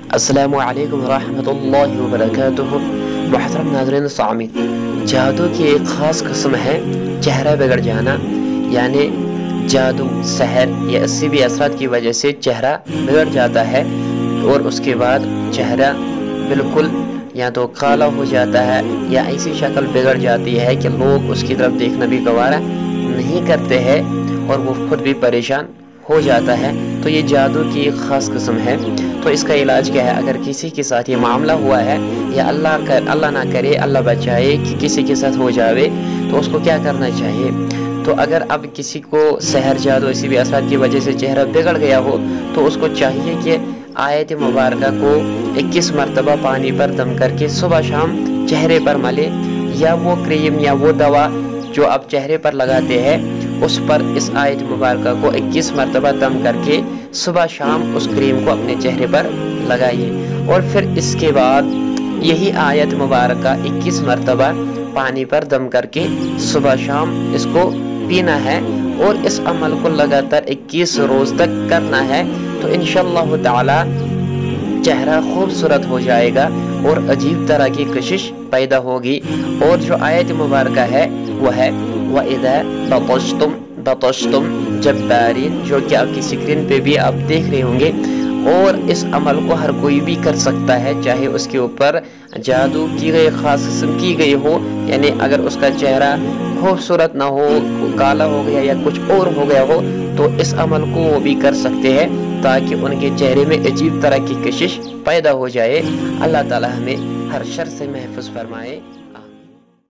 अस्सलामु अलैकुम रहमतुल्लाहि व बरकातुहू। मुहतरम नाज़रीन सामीन, जादू की एक ख़ास किस्म है चेहरा बिगड़ जाना, यानी जादू सहर या इसी भी असरात की वजह से चेहरा बिगड़ जाता है और उसके बाद चेहरा बिल्कुल या तो काला हो जाता है या ऐसी शक्ल बिगड़ जाती है कि लोग उसकी तरफ देखना भी गवारा नहीं करते हैं और वो खुद भी परेशान हो जाता है। तो ये जादू की एक ख़ास किस्म है। तो इसका इलाज क्या है? अगर किसी के साथ ये मामला हुआ है या अल्लाह ना करे, अल्लाह बचाए कि किसी के साथ हो जावे, तो उसको क्या करना चाहिए? तो अगर अब किसी को सहर जादू इसी भी असरात की वजह से चेहरा बिगड़ गया हो तो उसको चाहिए कि आयत मुबारक को 21 मरतबा पानी पर दम करके सुबह शाम चेहरे पर मले, या वो क्रीम या वो दवा जो आप चेहरे पर लगाते हैं उस पर इस आयत मुबारक को 21 मरतबा दम करके सुबह शाम उस क्रीम को अपने चेहरे पर लगाइए। और फिर इसके बाद यही आयत मुबारक 21 मरतबा पानी पर दम करके सुबह शाम इसको पीना है और इस अमल को लगातार 21 रोज़ तक करना है। तो इंशाअल्लाह ताला चेहरा खूबसूरत हो जाएगा और अजीब तरह की कशिश पैदा होगी। और जो आयत मुबारक है वह है वइज़ा बतश्तुम जब्बारीन, जो कि आपकी स्क्रीन पे भी आप देख रहे होंगे। और इस अमल को हर कोई भी कर सकता है, चाहे उसके ऊपर जादू की गई खास किस्म की गई हो, यानी अगर उसका चेहरा खूबसूरत ना हो, काला हो गया या कुछ और हो गया हो, तो इस अमल को वो भी कर सकते हैं ताकि उनके चेहरे में अजीब तरह की कशिश पैदा हो जाए। अल्लाह ताला हमें हर शर से महफूज फरमाए।